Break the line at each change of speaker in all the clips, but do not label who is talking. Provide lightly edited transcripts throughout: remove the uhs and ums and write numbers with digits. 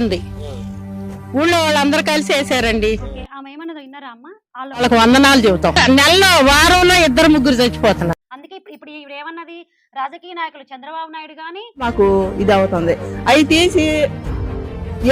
ఉంది. ఊళ్ళో వాళ్ళందరూ కలిసి వేసారండి.
ఓకే. ఆమె ఏమన్నదో విన్నారా అమ్మ?
వాళ్ళకి వందనాలు చెబుతాం. నెలలో వారంలో 2 ముగ్గురు చచ్చిపోతున్నారు.
అందుకే ఇప్పుడు ఈవిడ ఏమన్నది, రాజకీయ నాయకులు చంద్రబాబు నాయుడు గాని
మాకు ఇది అవుతుంది. అవి తీసి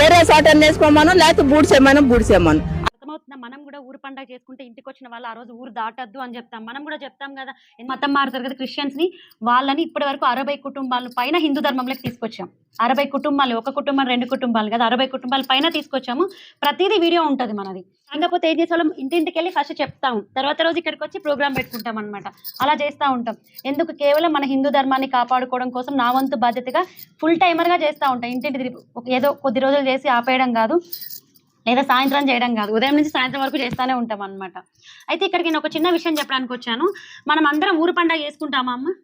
ఏరే చోట వేసుకోమను, లేకపోతే బూడిసేమను.
అర్థమవుతుందా? మనం కూడా ఊరు పండగ చేసుకుంటే ఇంటికి వచ్చిన వాళ్ళు ఆ రోజు ఊరు దాటద్దు అని చెప్తాం. మనం కూడా చెప్తాం కదా, మతం మారుతారు కదా క్రిస్టియన్స్ ని. వాళ్ళని ఇప్పటి వరకు 60 కుటుంబాల పైన హిందూ ధర్మంలోకి తీసుకొచ్చాం. 60 కుటుంబాలు, ఒక కుటుంబం 2 కుటుంబాలు కదా, 60 కుటుంబాల పైన తీసుకొచ్చాము. ప్రతిదీ వీడియో ఉంటుంది మనది. కాకపోతే ఏం చేసే వాళ్ళం, ఇంటింటికి వెళ్ళి ఫస్ట్ చెప్తాము, తర్వాత రోజు ఇక్కడికి వచ్చి ప్రోగ్రామ్ పెట్టుకుంటాం అనమాట. అలా చేస్తూ ఉంటాం. ఎందుకు? కేవలం మన హిందూ ధర్మాన్ని కాపాడుకోవడం కోసం నా వంతు బాధ్యతగా ఫుల్ టైమర్గా చేస్తూ ఉంటాం. ఇంటింటి తిరిగి ఏదో కొద్ది రోజులు చేసి ఆపేయడం కాదు, లేదా సాయంత్రం చేయడం కాదు, ఉదయం నుంచి సాయంత్రం వరకు చేస్తూనే ఉంటాం అనమాట. అయితే ఇక్కడికి నేను ఒక చిన్న విషయం చెప్పడానికి వచ్చాను. మనం అందరం ఊరు పండుగ చేసుకుంటామా అమ్మ?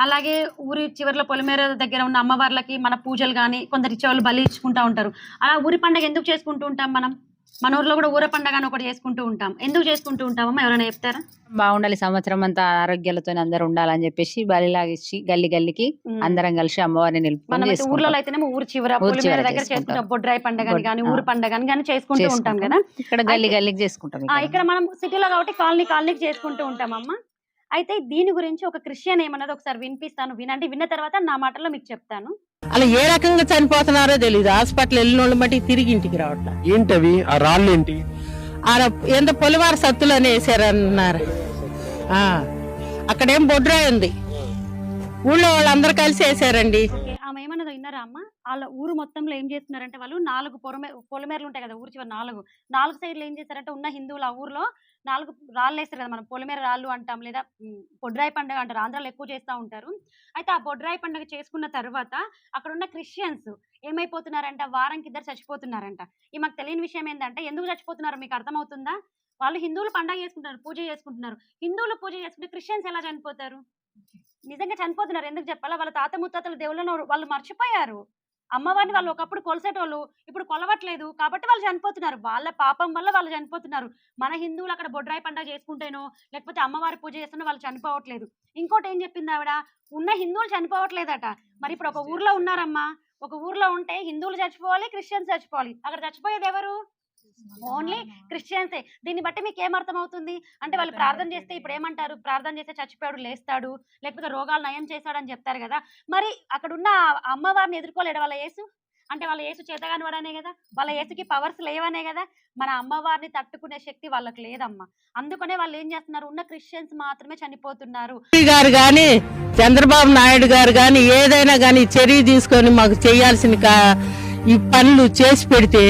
అలాగే ఊరి చివరిలో పొలిమేర దగ్గర ఉన్న అమ్మవార్లకి మన పూజలు కానీ, కొందరు ఇచ్చేవాళ్ళు బలి ఇచ్చుకుంటూ ఉంటారు. అలా ఊరి పండుగ ఎందుకు చేసుకుంటూ ఉంటాం మనం? మన ఊర్లో కూడా ఊర పండుగ అని ఒకటి చేసుకుంటూ ఉంటాం. ఎందుకు చేసుకుంటూ ఉంటామమ్మా? ఎవరైనా చెప్తారా?
బాగుండాలి, సంవత్సరం అంతా ఆరోగ్యాలతో అందరు ఉండాలని చెప్పేసి బలిలాగిచ్చి గల్లికి అందరం కలిసి అమ్మవారిని
మనం
నిలుపుకొని
ఊర్లో అయితేనేమో ఊరు చివర పొలిమేర దగ్గర చేసుకుంటాం. బొడ్రాయి పండుగ కానీ ఊరు పండుగ కానీ చేసుకుంటూ ఉంటాం కదా.
ఇక్కడ గల్లికి చేసుకుంటాం.
ఇక్కడ మనం సిటీలో కాబట్టి కాలనీకి చేసుకుంటూ ఉంటామమ్మా. అయితే దీని గురించి ఒక క్రిస్టియన్ ఏమన్నది ఒకసారి వినిపిస్తాను, వినండి. విన్న తర్వాత నా మాటల్లో మీకు చెప్తాను.
అలా ఏ రకంగా చనిపోతున్నారో తెలియదు. హాస్పిటల్ వెళ్ళిన వాళ్ళు బట్టి తిరిగి ఇంటికి రావట్లా.
ఏంటవి ఆ రాళ్ళు ఏంటి?
ఎంత పొలివార సత్తులు అని వేసారన్నారు. అక్కడేం బొడ్రాయి ఉంది. ఊళ్ళో వాళ్ళందరూ కలిసి వేసారండి.
ఆమె ఏమన్నదో విన్నారా అమ్మ? వాళ్ళ ఊరు మొత్తంలో ఏం చేస్తున్నారంటే, వాళ్ళు 4 పొలిమేరలు ఉంటాయి కదా ఊరు చివరి, 4 సైడ్లు ఏం చేస్తారంటే, ఉన్న హిందువులు ఆ ఊర్లో 4 రాళ్ళు వేస్తారు కదా, మనం పొలిమేర రాళ్ళు అంటాం, లేదా బొడ్రాయి పండుగ అంటారు. ఆంధ్రాలో ఎక్కువ చేస్తూ ఉంటారు. అయితే ఆ బొడ్రాయి పండుగ చేసుకున్న తర్వాత అక్కడ ఉన్న క్రిస్టియన్స్ ఏమైపోతున్నారంట, వారానికి 2 చచ్చిపోతున్నారంట. ఈ మాకు తెలియని విషయం ఏంటంటే, ఎందుకు చచ్చిపోతున్నారో మీకు అర్థమవుతుందా? వాళ్ళు హిందువులు పండుగ చేసుకుంటారు, పూజ చేసుకుంటున్నారు. హిందువులు పూజ చేసుకుంటే క్రిస్టియన్స్ ఎలా చనిపోతారు? నిజంగా చనిపోతున్నారు. ఎందుకు చెప్పాలా? వాళ్ళ తాత ముత్తాతల దేవుళ్ళను వాళ్ళు మర్చిపోయారు. అమ్మవారిని వాళ్ళు ఒకప్పుడు కొలిసేటోళ్ళు, ఇప్పుడు కొలవట్లేదు కాబట్టి వాళ్ళు చనిపోతున్నారు. వాళ్ళ పాపం వల్ల వాళ్ళు చనిపోతున్నారు. మన హిందువులు అక్కడ బొడ్రాయి పండుగ చేసుకుంటేనో, లేకపోతే అమ్మవారి పూజ చేస్తున్నా వాళ్ళు చనిపోవట్లేదు. ఇంకోటి ఏం చెప్పింది ఆవిడ, ఉన్న హిందువులు చనిపోవట్లేదట. మరి ఇప్పుడు ఒక ఊర్లో ఉన్నారమ్మా, ఒక ఊర్లో ఉంటే హిందువులు చచ్చిపోవాలి, క్రిస్టియన్స్ చచ్చిపోవాలి. అక్కడ చచ్చిపోయేది ఎవరు? ఓన్లీ క్రిస్టియన్సే. దీన్ని బట్టి మీకు ఏమర్థం అవుతుంది అంటే, వాళ్ళు ప్రార్థన చేస్తే ఇప్పుడు ఏమంటారు, ప్రార్థన చేస్తే చచ్చిపోయాడు లేస్తాడు, లేకపోతే రోగాలు నయం చేస్తాడు అని చెప్తారు కదా. మరి అక్కడ ఉన్న అమ్మవారిని ఎదుర్కోలేడు వాళ్ళ యేసు? అంటే వాళ్ళ యేసు చేతగాని వాడనే కదా, వాళ్ళ యేసుకి పవర్స్ లేవనే కదా. మన అమ్మవారిని తట్టుకునే శక్తి వాళ్ళకి లేదమ్మా. అందుకనే వాళ్ళు ఏం చేస్తున్నారు, ఉన్న క్రిస్టియన్స్ మాత్రమే చనిపోతున్నారు.
గారు గాని, చంద్రబాబు నాయుడు గారు గాని ఏదైనా గాని చర్య తీసుకొని మాకు చేయాల్సిన ఈ పనులు చేసి పెడితే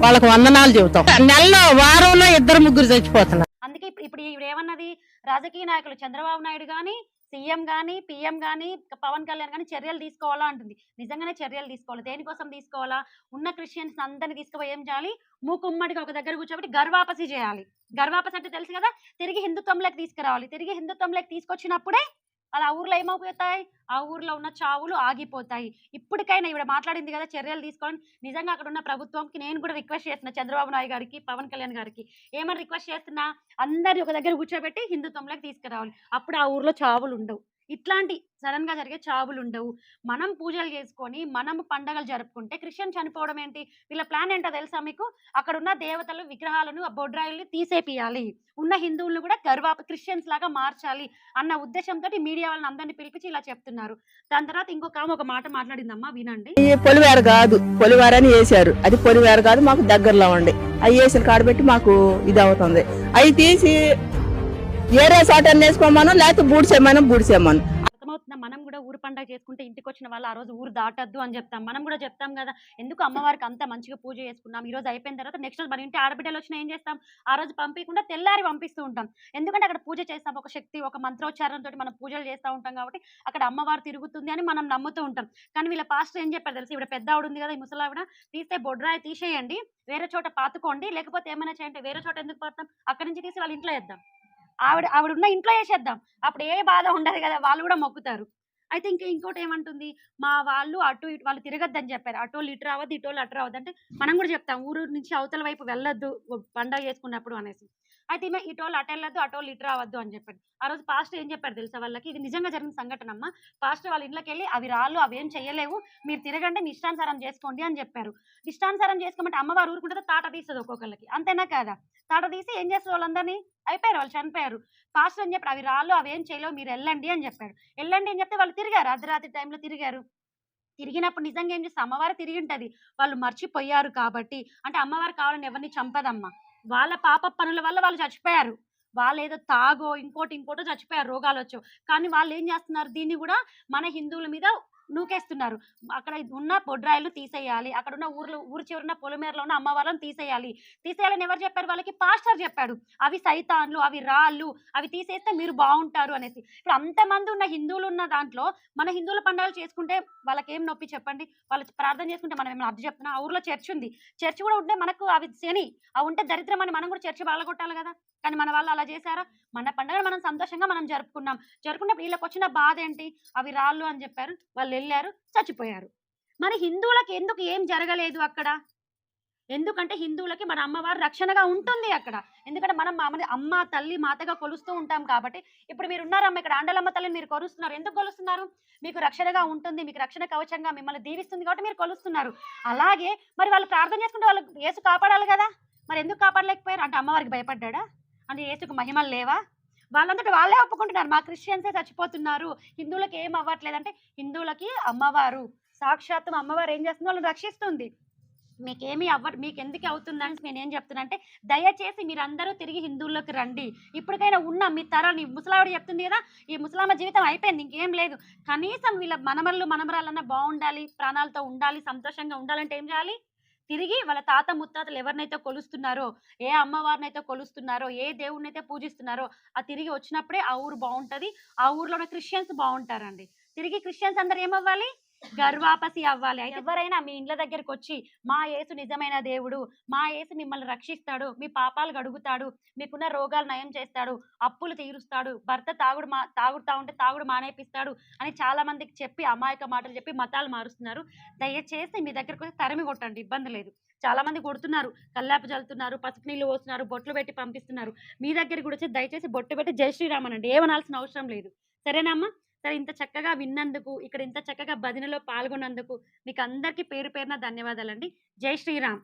వాళ్ళకి వందనాలు చెబుతాం. నెలలో వారంలో 2 ముగ్గురు చచ్చిపోతున్నారు.
అందుకే ఇప్పుడు ఈవిడ ఏమన్నది, రాజకీయ నాయకులు చంద్రబాబు నాయుడు గాని, సీఎం గాని, పిఎం గాని, పవన్ కళ్యాణ్ గాని చర్యలు తీసుకోవాలా అంటుంది. నిజంగానే చర్యలు తీసుకోవాలి. దేనికోసం తీసుకోవాలా? ఉన్న క్రిస్టియన్స్ అందరిని తీసుకుపోయి ఏం చేయాలి, మూకుమ్మడిగా ఒక దగ్గర కూర్చోబెట్టి గర్వాపసి చేయాలి. గర్వాపసి అంటే తెలుసు కదా, తిరిగి హిందుత్వంలోకి తీసుకురావాలి. తిరిగి హిందుత్వంలోకి తీసుకొచ్చినప్పుడే అలా ఊర్లో ఏమైపోతాయి, ఆ ఊర్లో ఉన్న చావులు ఆగిపోతాయి. ఇప్పటికైనా ఇవిడ మాట్లాడింది కదా, చర్యలు తీసుకొని నిజంగా అక్కడ ఉన్న ప్రభుత్వంకి నేను కూడా రిక్వెస్ట్ చేస్తున్నా, చంద్రబాబు నాయుడు గారికి, పవన్ కళ్యాణ్ గారికి ఏమని రిక్వెస్ట్ చేస్తున్నా, అందరినీ ఒక దగ్గర కూర్చోబెట్టి హిందుత్వంలోకి తీసుకురావాలి. అప్పుడు ఆ ఊర్లో చావులు ఉండవు, ఇట్లాంటి సడన్ గా జరిగే చావులు ఉండవు. మనం పూజలు చేసుకొని మనం పండగలు జరుపుకుంటే క్రిస్టియన్ చనిపోవడం ఏంటి? వీళ్ళ ప్లాన్ ఏంటో తెలుసా మీకు? అక్కడ ఉన్న దేవతలు విగ్రహాలను, బొడ్రాయిల్ని తీసేపియాలి, ఉన్న హిందువులను కూడా క్రిస్టియన్స్ లాగా మార్చాలి అన్న ఉద్దేశంతో మీడియా వాళ్ళని అందరినీ పిలిపించి ఇలా చెప్తున్నారు. దాని తర్వాత ఇంకొక ఆమె ఒక మాట మాట్లాడిందమ్మా, వినండి.
పొలివేర కాదు, పొలివేరని వేసారు. అది పొలివేర కాదు, మాకు దగ్గరలో ఉండి అవి వేసిన కాడబెట్టి మాకు ఇది అవుతుంది. అవి తీసి ఏరే చోట వేసుకోమను, లేకపోతే బూడిసేమను.
అర్థమవుతుందా? మనం కూడా ఊరు పండుగ చేసుకుంటే ఇంటికి వచ్చిన వాళ్ళు ఆ రోజు ఊరు దాటద్దు అని చెప్తాం. మనం కూడా చెప్తాం కదా, ఎందుకు అమ్మవారికి అంత మంచిగా పూజ చేసుకున్నాం, ఈ రోజు అయిపోయిన తర్వాత నెక్స్ట్ రోజు మన ఇంటి ఆడబిడ్డలు వచ్చినా ఏం చేస్తాం, ఆ రోజు పంపించకుండా తెల్లారి పంపిస్తూ ఉంటాం. ఎందుకంటే అక్కడ పూజ చేస్తాం, ఒక శక్తి, ఒక మంత్రోచ్చారణతో మనం పూజలు చేస్తూ ఉంటాం కాబట్టి అక్కడ అమ్మవారు తిరుగుతుంది అని మనం నమ్ముతూ ఉంటాం. కానీ వీళ్ళ పాస్టర్ ఏం చెప్పారు తెలుసు, ఇప్పుడు పెద్ద ఆవిడ ఉంది కదా, ఈ ముసలావిడ, తీస్తే బొడ్రాయి తీసేయండి, వేరే చోట పాతుకోండి, లేకపోతే ఏమైనా చేయండి. వేరే చోట ఎందుకు పాతాం, అక్కడి నుంచి తీసి వాళ్ళ ఇంట్లో వేద్దాం, ఆవిడ ఉన్న ఇంట్లో వేసేద్దాం, అప్పుడు ఏ బాధ ఉండదు కదా, వాళ్ళు కూడా మొక్కుతారు. అయితే ఇంకోటి ఏమంటుంది, మా వాళ్ళు అటు ఇటు వాళ్ళు తిరగద్దని చెప్పారు, అటోళ్ళు ఇటు రావద్దు, ఇటోళ్ళు అటు రావద్దు అంటే మనం కూడా చెప్తాం, ఊరు నుంచి అవతల వైపు వెళ్ళొద్దు పండగ చేసుకున్నప్పుడు అనేసి. అయితే ఈమె ఇటోళ్ళు అటు వెళ్ళొద్దు, అటోళ్ళు ఇటు రావద్దు అని చెప్పాడు. ఆ రోజు పాస్టర్ ఏం చెప్పారు తెలుసా వాళ్ళకి? ఇది నిజంగా జరిగిన సంఘటన అమ్మ. పాస్టర్ వాళ్ళ ఇంట్లోకి వెళ్ళి అవి రాళ్ళు అవేం చెయ్యలేవు, మీరు తిరగండి, మీ ఇష్టానుసారం చేసుకోండి అని చెప్పారు. ఇష్టానుసారం చేసుకోమంటే అమ్మవారు ఊరుకుంటే తాట తీస్తుంది ఒక్కొక్కరికి, అంతేనా కాదా? తాట తీసి ఏం చేస్తారు వాళ్ళందరినీ, అయిపోయారు, వాళ్ళు చనిపోయారు. పాస్టర్ అని చెప్పాడు అవి రాళ్ళు అవేం చేయలేవు, మీరు వెళ్ళండి అని చెప్పాడు. వెళ్ళండి అని చెప్తే వాళ్ళు తిరిగారు, అర్ధరాత్రి టైంలో తిరిగారు. తిరిగినప్పుడు నిజంగా ఏం చేస్తే అమ్మవారు తిరిగి ఉంటది, వాళ్ళు మర్చిపోయారు కాబట్టి. అంటే అమ్మవారు కావాలని ఎవరిని చంపదమ్మా, వాళ్ళ పాప పనుల వల్ల వాళ్ళు చచ్చిపోయారు. వాళ్ళు ఏదో తాగో ఇంకోటో చచ్చిపోయారు, రోగాలు వచ్చో. కానీ వాళ్ళు ఏం చేస్తున్నారు, దీన్ని కూడా మన హిందువుల మీద నూకేస్తున్నారు. అక్కడ ఉన్న బొడ్రాయిలు తీసేయాలి, అక్కడ ఉన్న ఊరు చివరిన పొలిమేరలో ఉన్న అమ్మవార్లను తీసేయాలని ఎవరు చెప్పారు వాళ్ళకి? పాస్టర్ చెప్పాడు. అవి సైతాన్లు, అవి రాళ్ళు, అవి తీసేస్తే మీరు బాగుంటారు అనేసి. ఇప్పుడు అంతమంది ఉన్న హిందువులు ఉన్న దాంట్లో మన హిందువుల పండుగలు చేసుకుంటే వాళ్ళకి ఏం నొప్పి చెప్పండి? వాళ్ళు ప్రార్థన చేసుకుంటే మనం ఏమైనా అర్థం చెప్తున్నా? ఆ ఊర్లో చర్చ్ ఉంది, చర్చ్ కూడా ఉంటే మనకు అవి శని, అవి ఉంటే దరిద్రం అని మనం కూడా చర్చ్ బాలగొట్టాలి కదా. కానీ మన వాళ్ళు అలా చేశారా? మన పండుగ మనం సంతోషంగా మనం జరుపుకున్నప్పుడు వీళ్ళకి వచ్చిన బాధ ఏంటి? అవి రాళ్ళు అని చెప్పారు, వాళ్ళు వెళ్ళారు, చచ్చిపోయారు. మరి హిందువులకి ఎందుకు ఏం జరగలేదు అక్కడ? ఎందుకంటే హిందువులకి మన అమ్మవారు రక్షణగా ఉంటుంది అక్కడ. ఎందుకంటే మనం అమ్మ తల్లి మాతగా కొలుస్తూ ఉంటాం కాబట్టి. ఇప్పుడు మీరు ఉన్నారమ్మ ఇక్కడ, ఆండలమ్మ తల్లిని మీరు కొలుస్తున్నారు, ఎందుకు కొలుస్తున్నారు? మీకు రక్షణగా ఉంటుంది, మీకు రక్షణ కవచంగా మిమ్మల్ని దీవిస్తుంది కాబట్టి మీరు కొలుస్తున్నారు. అలాగే మరి వాళ్ళు ప్రార్థన చేసుకుంటే వాళ్ళు యేసు కాపాడాలి కదా, మరి ఎందుకు కాపాడలేకపోయారు? అంటే అమ్మవారికి భయపడ్డా? అంటే యేసుకు మహిమలు లేవా? వాళ్ళంతటా వాళ్ళే ఒప్పుకుంటున్నారు, మా క్రిస్టియన్సే చచ్చిపోతున్నారు, హిందువులకి ఏం అవ్వట్లేదంటే హిందువులకి అమ్మవారు సాక్షాత్తు అమ్మవారు ఏం చేస్తుంది, వాళ్ళని రక్షిస్తుంది. మీకేమీ మీకు ఎందుకు అవుతుందని నేనేం చెప్తున్నా అంటే, దయచేసి మీరందరూ తిరిగి హిందువుల్లోకి రండి. ఇప్పటికైనా ఉన్న మీ తరాన్ని, ముసలావిడ చెప్తుంది కదా, ఈ ముసలామ జీవితం అయిపోయింది, ఇంకేం లేదు, కనీసం వీళ్ళ మనమరాలన్నా బాగుండాలి, ప్రాణాలతో ఉండాలి, సంతోషంగా ఉండాలంటే ఏం చేయాలి? తిరిగి వాళ్ళ తాత ముత్తాతలు ఎవరినైతే కొలుస్తున్నారో, ఏ అమ్మవారినైతే కొలుస్తున్నారో, ఏ దేవుడినైతే పూజిస్తున్నారో, ఆ తిరిగి వచ్చినప్పుడే ఆ ఊరు బాగుంటది, ఆ ఊర్లో ఉన్న క్రిస్టియన్స్ బాగుంటారండి. తిరిగి క్రిస్టియన్స్ అందరు ఏమవ్వాలి? గర్వాపసి అవ్వాలి. అయితే ఎవరైనా మీ ఇండ్ల దగ్గరికి వచ్చి మా యేసు నిజమైన దేవుడు, మా యేసు మిమ్మల్ని రక్షిస్తాడు, మీ పాపాలు గడుగుతాడు, మీకున్న రోగాలు నయం చేస్తాడు, అప్పులు తీరుస్తాడు, భర్త తాగుతా ఉంటే తాగుడు మానేపిస్తాడు అని చాలా మందికి చెప్పి అమాయక మాటలు చెప్పి మతాలు మారుస్తున్నారు. దయచేసి మీ దగ్గరకు వచ్చి తరిమి కొట్టండి, ఇబ్బంది లేదు. చాలా మంది కొడుతున్నారు, కల్లాపు చల్లుతున్నారు, పసుపు నీళ్ళు పోస్తున్నారు, బొట్లు పెట్టి పంపిస్తున్నారు. మీ దగ్గరికి కూడా వచ్చి దయచేసి బొట్టు పెట్టి జై శ్రీరామ్ అనండి, ఏమనాల్సిన అవసరం లేదు. సరేనమ్మా? సరే, ఇంత చక్కగా విన్నందుకు, ఇక్కడ ఇంత చక్కగా భజనలో పాల్గొన్నందుకు మీకు అందరికీ పేరు పేరున ధన్యవాదాలండి. జై శ్రీరామ్.